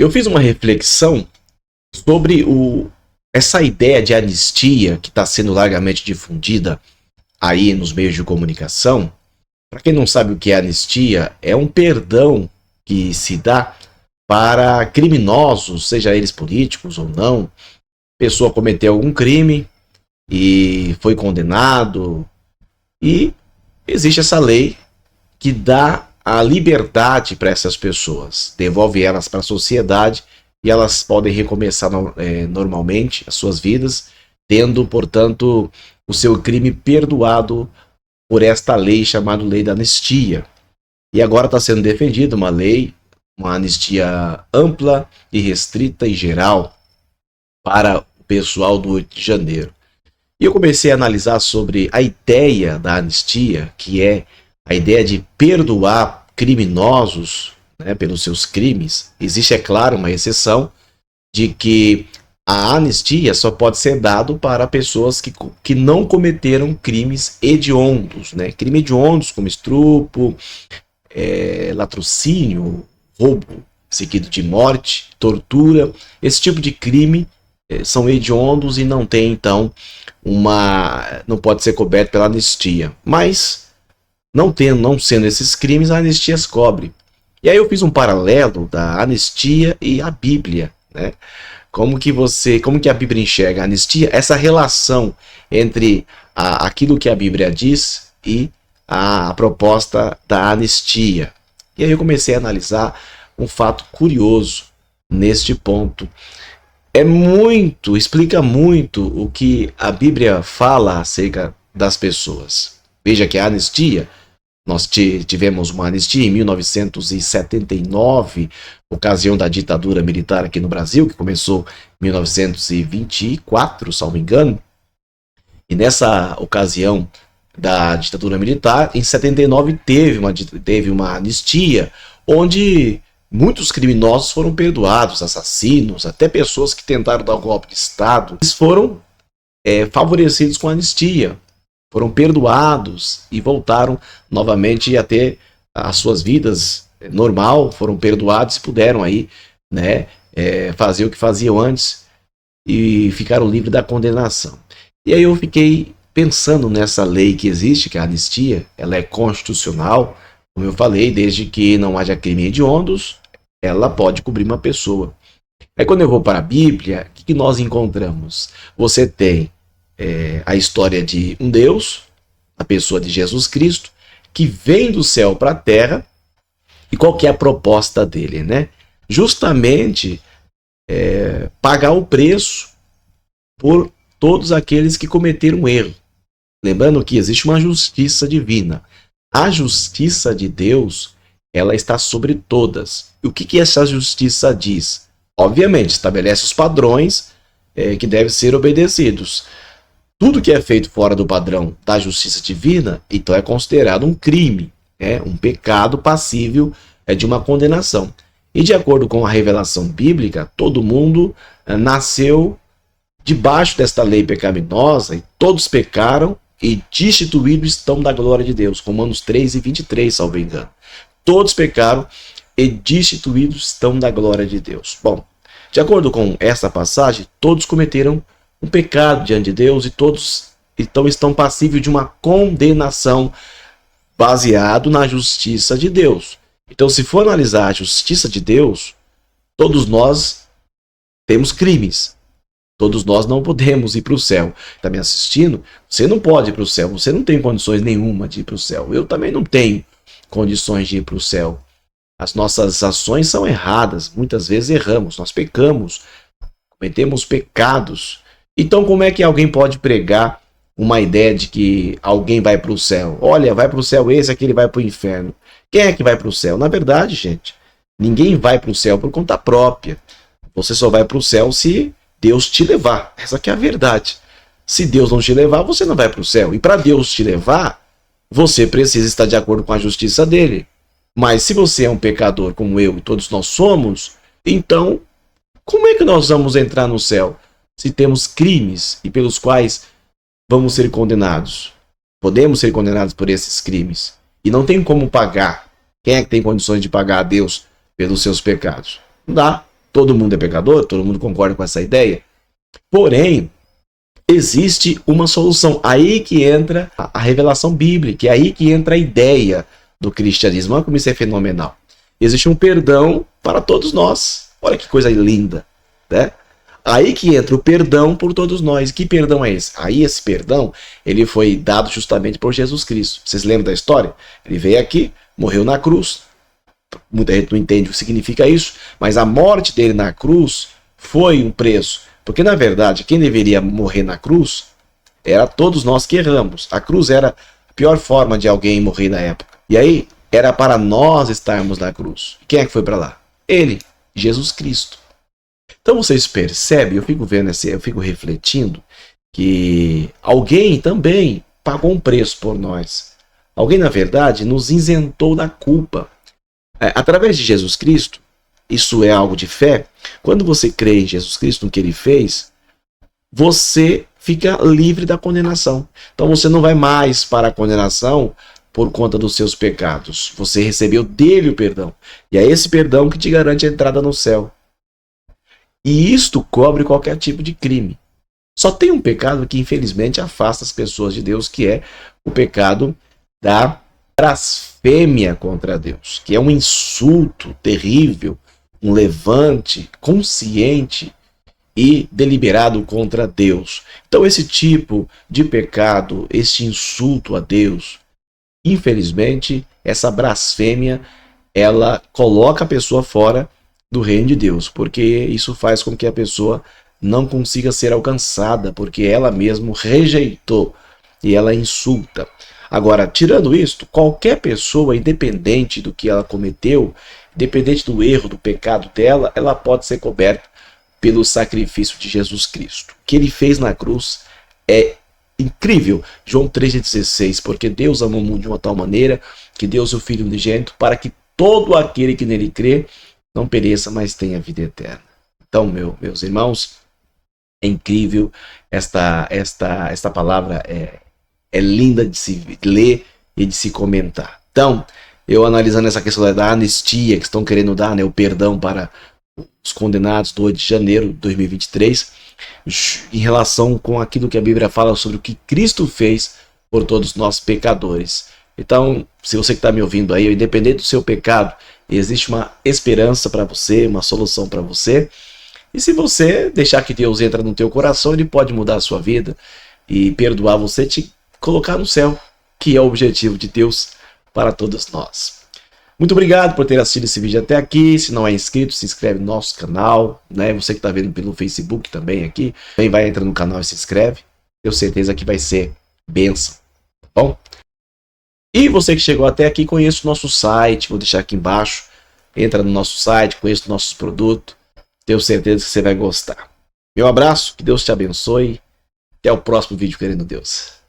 Eu fiz uma reflexão sobre essa ideia de anistia que está sendo largamente difundida aí nos meios de comunicação. Para quem não sabe o que é anistia, é um perdão que se dá para criminosos, seja eles políticos ou não. A pessoa cometeu algum crime e foi condenado, e existe essa lei que dá a liberdade para essas pessoas, devolve elas para a sociedade e elas podem recomeçar normalmente as suas vidas, tendo, portanto, o seu crime perdoado por esta lei chamada Lei da Anistia. E agora está sendo defendida uma lei, uma anistia ampla e restrita e geral para o pessoal do 8 de janeiro. E eu comecei a analisar sobre a ideia da anistia, que é a ideia de perdoar criminosos, né, pelos seus crimes. Existe, é claro, uma exceção de que a anistia só pode ser dado para pessoas que não cometeram crimes hediondos, né? Crimes hediondos como estupro, latrocínio, roubo seguido de morte, tortura. Esse tipo de crime são hediondos e não tem, então, não pode ser coberto pela anistia. Mas não sendo esses crimes, a anistia as cobre. E aí eu fiz um paralelo da anistia e a Bíblia, né? Como que a Bíblia enxerga a anistia, essa relação entre aquilo que a Bíblia diz e a proposta da anistia. E aí eu comecei a analisar um fato curioso neste ponto. Explica muito o que a Bíblia fala acerca das pessoas. Veja que a anistia, nós tivemos uma anistia em 1979, ocasião da ditadura militar aqui no Brasil, que começou em 1924, salvo engano. E nessa ocasião da ditadura militar, em 79 teve uma anistia, onde muitos criminosos foram perdoados, assassinos, até pessoas que tentaram dar um golpe de Estado. Eles foram favorecidos com a anistia, foram perdoados e voltaram novamente a ter as suas vidas normal, foram perdoados e puderam aí, né, fazer o que faziam antes e ficaram livres da condenação. E aí eu fiquei pensando nessa lei que existe, que é a anistia. Ela é constitucional, como eu falei, desde que não haja crime hediondos, ela pode cobrir uma pessoa. Aí quando eu vou para a Bíblia, o que nós encontramos? Você tem a história de um Deus, a pessoa de Jesus Cristo, que vem do céu para a terra. E qual que é a proposta dele, né? Justamente pagar o preço por todos aqueles que cometeram erro. Lembrando que existe uma justiça divina. A justiça de Deus, ela está sobre todas. E o que essa justiça diz? Obviamente, estabelece os padrões que devem ser obedecidos. Tudo que é feito fora do padrão da justiça divina, então é considerado um crime, um pecado passível de uma condenação. E de acordo com a revelação bíblica, todo mundo nasceu debaixo desta lei pecaminosa, e todos pecaram e destituídos estão da glória de Deus. Romanos 3:23, salvo engano. Todos pecaram e destituídos estão da glória de Deus. Bom, de acordo com essa passagem, todos cometeram um pecado diante de Deus e todos então estão passíveis de uma condenação baseado na justiça de Deus. Então, se for analisar a justiça de Deus, todos nós temos crimes. Todos nós não podemos ir para o céu. Está me assistindo? Você não pode ir para o céu. Você não tem condições nenhuma de ir para o céu. Eu também não tenho condições de ir para o céu. As nossas ações são erradas. Muitas vezes erramos. Nós pecamos. Cometemos pecados. Então, como é que alguém pode pregar uma ideia de que alguém vai para o céu? Olha, vai para o céu esse, aquele vai para o inferno. Quem é que vai para o céu? Na verdade, gente, ninguém vai para o céu por conta própria. Você só vai para o céu se Deus te levar. Essa que é a verdade. Se Deus não te levar, você não vai para o céu. E para Deus te levar, você precisa estar de acordo com a justiça dele. Mas se você é um pecador como eu e todos nós somos, então como é que nós vamos entrar no céu se temos crimes e pelos quais vamos ser condenados? Podemos ser condenados por esses crimes. E não tem como pagar. Quem é que tem condições de pagar a Deus pelos seus pecados? Não dá. Todo mundo é pecador? Todo mundo concorda com essa ideia? Porém, existe uma solução. Aí que entra a revelação bíblica, é aí que entra a ideia do cristianismo. Olha como isso é fenomenal. Existe um perdão para todos nós. Olha que coisa linda, né? Aí que entra o perdão por todos nós. Que perdão é esse? Aí esse perdão, ele foi dado justamente por Jesus Cristo. Vocês lembram da história? Ele veio aqui, morreu na cruz. Muita gente não entende o que significa isso, mas a morte dele na cruz foi um preço. Porque, na verdade, quem deveria morrer na cruz era todos nós que erramos. A cruz era a pior forma de alguém morrer na época. E aí, era para nós estarmos na cruz. Quem é que foi para lá? Ele, Jesus Cristo. Então vocês percebem, eu fico vendo, eu fico refletindo, que alguém também pagou um preço por nós. Alguém, na verdade, nos isentou da culpa. Através de Jesus Cristo, isso é algo de fé. Quando você crê em Jesus Cristo, no que ele fez, você fica livre da condenação. Então você não vai mais para a condenação por conta dos seus pecados. Você recebeu dele o perdão. E é esse perdão que te garante a entrada no céu. E isto cobre qualquer tipo de crime. Só tem um pecado que infelizmente afasta as pessoas de Deus, que é o pecado da blasfêmia contra Deus, que é um insulto terrível, um levante consciente e deliberado contra Deus. Então esse tipo de pecado, esse insulto a Deus, infelizmente, essa blasfêmia, ela coloca a pessoa fora do reino de Deus, porque isso faz com que a pessoa não consiga ser alcançada, porque ela mesma rejeitou e ela insulta. Agora, tirando isto, qualquer pessoa, independente do que ela cometeu, independente do erro, do pecado dela, ela pode ser coberta pelo sacrifício de Jesus Cristo. O que ele fez na cruz é incrível. João 3,16, porque Deus amou o mundo de uma tal maneira que deu o seu Filho unigênito para que todo aquele que nele crê não pereça, mas tenha vida eterna. Então, meus irmãos, é incrível, esta palavra é linda de se ler e de se comentar. Então, eu analisando essa questão da anistia que estão querendo dar, né, o perdão para os condenados do 8 de janeiro de 2023, em relação com aquilo que a Bíblia fala sobre o que Cristo fez por todos nós pecadores. Então, se você que está me ouvindo aí, independente do seu pecado, existe uma esperança para você, uma solução para você. E se você deixar que Deus entre no teu coração, ele pode mudar a sua vida e perdoar você, te colocar no céu, que é o objetivo de Deus para todos nós. Muito obrigado por ter assistido esse vídeo até aqui. Se não é inscrito, se inscreve no nosso canal, né? Você que está vendo pelo Facebook também aqui, também vai entrar no canal e se inscreve. Tenho certeza que vai ser bênção, tá bom? E você que chegou até aqui, conheça o nosso site, vou deixar aqui embaixo. Entra no nosso site, conheça nossos produtos. Tenho certeza que você vai gostar. Meu abraço, que Deus te abençoe. Até o próximo vídeo, querendo Deus.